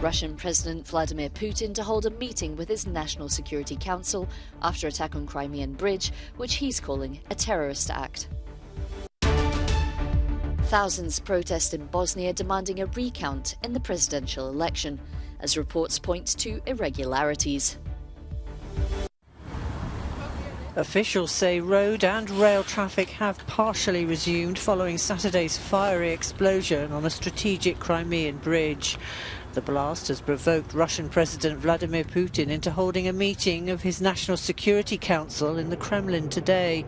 Russian President Vladimir Putin to hold a meeting with his National Security Council after attack on Crimean Bridge, which he's calling a terrorist act. Thousands protest in Bosnia demanding a recount in the presidential election, as reports point to irregularities. Officials say road and rail traffic have partially resumed following Saturday's fiery explosion on a strategic Crimean bridge. The blast has provoked Russian President Vladimir Putin into holding a meeting of his National Security Council in the Kremlin today.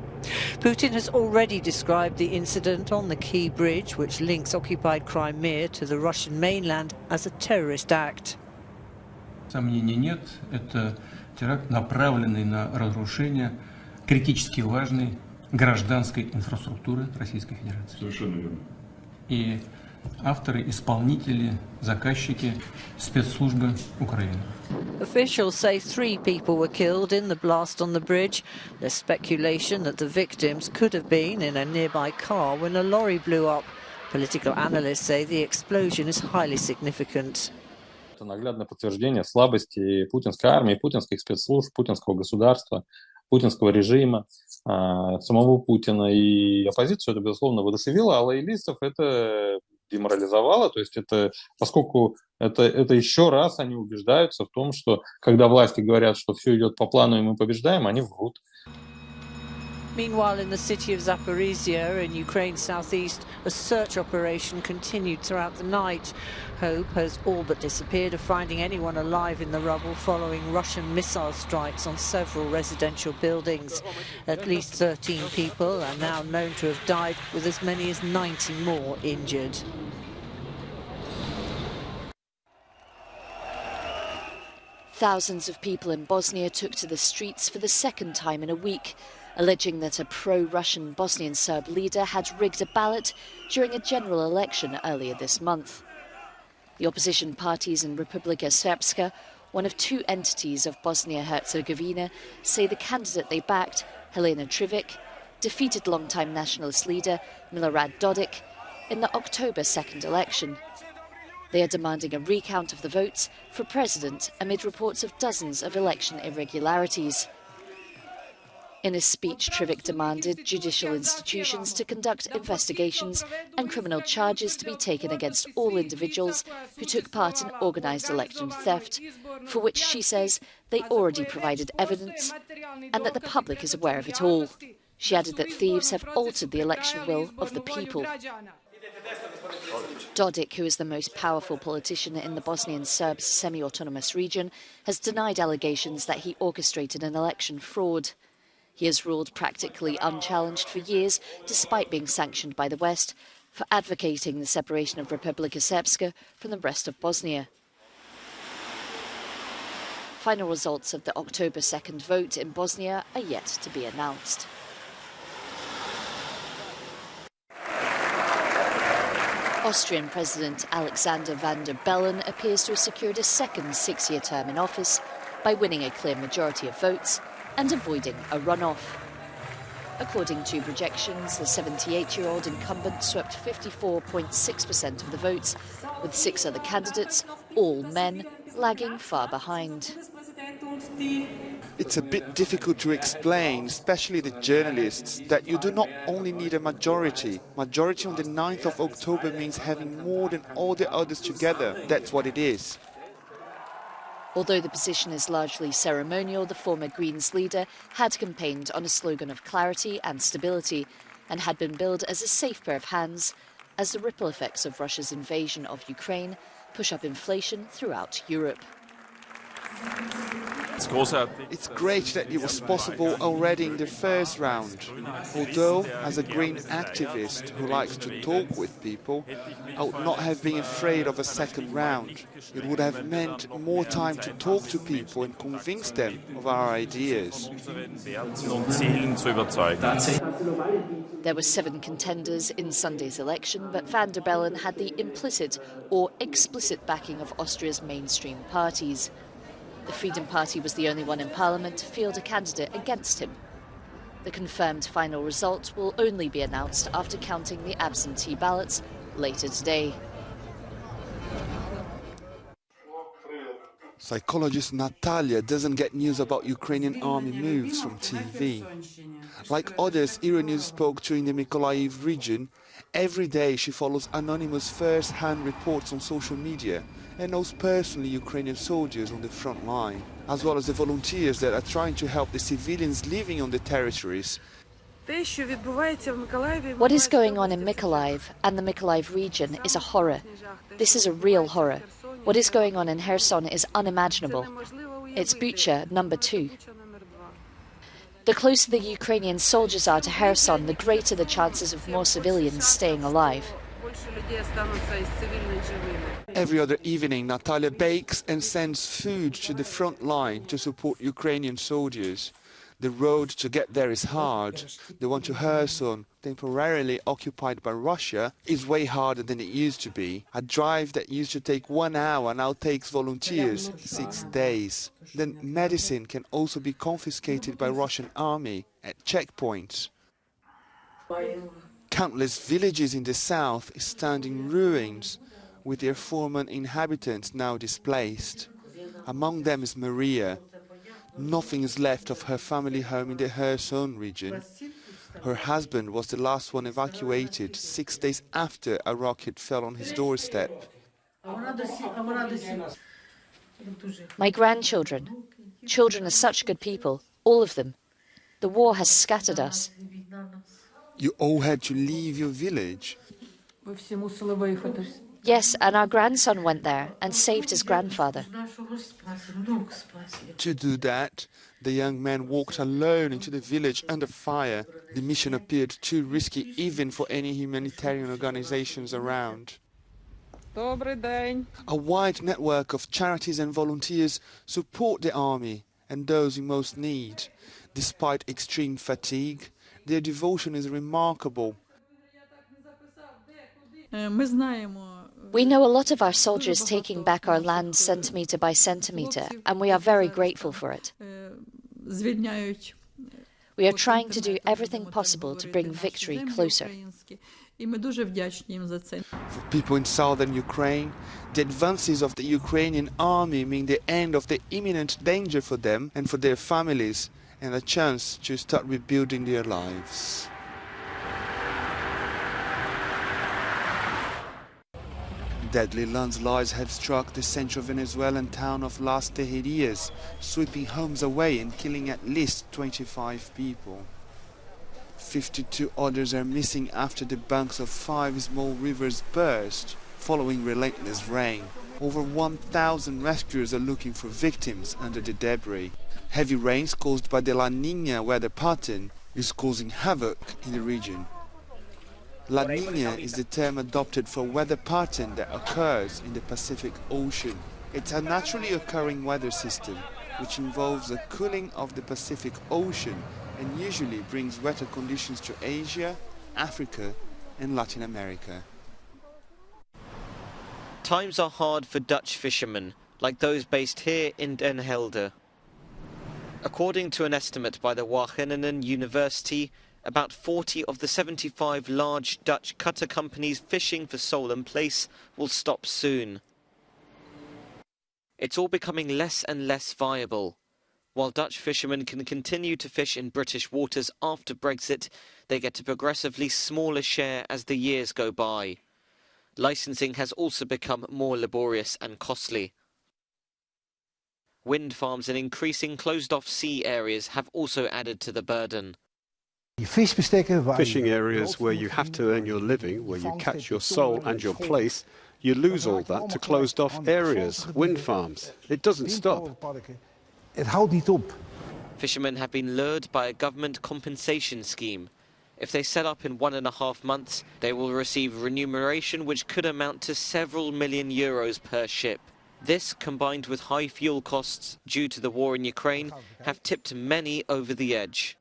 Putin has already described the incident on the key bridge, which links occupied Crimea to the Russian mainland, as a terrorist act. Сомнений нет, это теракт, направленный на разрушение критически важной гражданской инфраструктуры Российской Федерации. Совершенно верно. И авторы, исполнители, заказчики, спецслужбы Украины. Officials say 3 people were killed in the blast on the bridge. There's speculation that the victims could have been in a nearby car when a lorry blew up. Political analysts say the explosion is highly significant. Это наглядное подтверждение слабости путинской армии, путинских спецслужб, путинского государства, путинского режима, самого Путина. И оппозицию это, безусловно, воодушевило, а лоялистов это деморализовало. То есть это, поскольку это еще раз они убеждаются в том, что когда власти говорят, что все идет по плану и мы побеждаем, они врут. Meanwhile, in the city of Zaporizhia in Ukraine's southeast, a search operation continued throughout the night. Hope has all but disappeared of finding anyone alive in the rubble following Russian missile strikes on several residential buildings. At least 13 people are now known to have died, with as many as 90 more injured. Thousands of people in Bosnia took to the streets for the second time in a week, alleging that a pro-Russian Bosnian Serb leader had rigged a ballot during a general election earlier this month. The opposition parties in Republika Srpska, one of 2 entities of Bosnia-Herzegovina, say the candidate they backed, Helena Trivic, defeated longtime nationalist leader Milorad Dodik in the October 2nd election. They are demanding a recount of the votes for president amid reports of dozens of election irregularities. In a speech, Trivic demanded judicial institutions to conduct investigations and criminal charges to be taken against all individuals who took part in organised election theft, for which she says they already provided evidence and that the public is aware of it all. She added that thieves have altered the election will of the people. Dodik, who is the most powerful politician in the Bosnian Serbs' semi-autonomous region, has denied allegations that he orchestrated an election fraud. He has ruled practically unchallenged for years, despite being sanctioned by the West, for advocating the separation of Republika Srpska from the rest of Bosnia. Final results of the October 2nd vote in Bosnia are yet to be announced. Austrian President Alexander van der Bellen appears to have secured a second 6-year term in office by winning a clear majority of votes and avoiding a runoff. According to projections, the 78-year-old incumbent swept 54.6% of the votes, with 6 other candidates, all men, lagging far behind. It's a bit difficult to explain, especially the journalists, that you do not only need a majority. Majority on the 9th of October means having more than all the others together. That's what it is. Although the position is largely ceremonial, the former Greens leader had campaigned on a slogan of clarity and stability and had been billed as a safe pair of hands as the ripple effects of Russia's invasion of Ukraine push up inflation throughout Europe. It's great that it was possible already in the first round. Although, as a Green activist who likes to talk with people, I would not have been afraid of a second round. It would have meant more time to talk to people and convince them of our ideas. There were 7 contenders in Sunday's election, but van der Bellen had the implicit or explicit backing of Austria's mainstream parties. The Freedom Party was the only one in Parliament to field a candidate against him. The confirmed final result will only be announced after counting the absentee ballots later today. Psychologist Natalia doesn't get news about Ukrainian army moves from TV. Like others Euronews spoke to in the Mykolaiv region, every day she follows anonymous first-hand reports on social media and knows personally Ukrainian soldiers on the front line, as well as the volunteers that are trying to help the civilians living on the territories. What is going on in Mykolaiv and the Mykolaiv region is a horror. This is a real horror. What is going on in Kherson is unimaginable. It's Bucha number 2. The closer the Ukrainian soldiers are to Kherson, the greater the chances of more civilians staying alive. Every other evening, Natalia bakes and sends food to the front line to support Ukrainian soldiers. The road to get there is hard. The one to Kherson, temporarily occupied by Russia, is way harder than it used to be. A drive that used to take 1 hour now takes volunteers 6 days. Then medicine can also be confiscated by Russian army at checkpoints. Countless villages in the south stand in ruins, with their former inhabitants now displaced. Among them is Maria. Nothing is left of her family home in the Kherson region. Her husband was the last one evacuated 6 days after a rocket fell on his doorstep. My grandchildren. Children are such good people, all of them. The war has scattered us. You all had to leave your village? Yes, and our grandson went there and saved his grandfather. To do that, the young man walked alone into the village under fire. The mission appeared too risky even for any humanitarian organizations around. A wide network of charities and volunteers support the army and those in most need. Despite extreme fatigue, their devotion is remarkable. We know a lot of our soldiers taking back our land centimetre by centimetre, and we are very grateful for it. We are trying to do everything possible to bring victory closer. For people in southern Ukraine, the advances of the Ukrainian army mean the end of the imminent danger for them and for their families, and a chance to start rebuilding their lives. Deadly landslides have struck the central Venezuelan town of Las Tejerías, sweeping homes away and killing at least 25 people. 52 others are missing after the banks of 5 small rivers burst, following relentless rain. Over 1,000 rescuers are looking for victims under the debris. Heavy rains caused by the La Niña weather pattern is causing havoc in the region. La Niña is the term adopted for weather pattern that occurs in the Pacific Ocean. It's a naturally occurring weather system which involves a cooling of the Pacific Ocean and usually brings wetter conditions to Asia, Africa and Latin America. Times are hard for Dutch fishermen, like those based here in Den Helder. According to an estimate by the Wageningen University, about 40 of the 75 large Dutch cutter companies fishing for sole and place will stop soon. It's all becoming less and less viable. While Dutch fishermen can continue to fish in British waters after Brexit, they get a progressively smaller share as the years go by. Licensing has also become more laborious and costly. Wind farms and increasing closed-off sea areas have also added to the burden. Fishing areas where you have to earn your living, where you catch your sole and your place, you lose all that to closed-off areas, wind farms. It doesn't stop. Fishermen have been lured by a government compensation scheme. If they set up in 1.5 months, they will receive remuneration which could amount to several million euros per ship. This, combined with high fuel costs due to the war in Ukraine, have tipped many over the edge.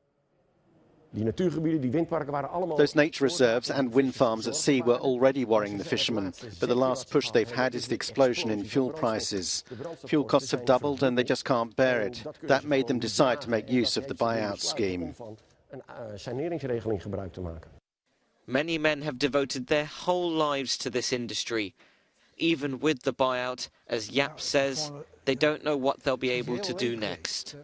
Those nature reserves and wind farms at sea were already worrying the fishermen, but the last push they've had is the explosion in fuel prices. Fuel costs have doubled and they just can't bear it. That made them decide to make use of the buyout scheme. Many men have devoted their whole lives to this industry. even with the buyout, as Jaap says, they don't know what they'll be able to do next.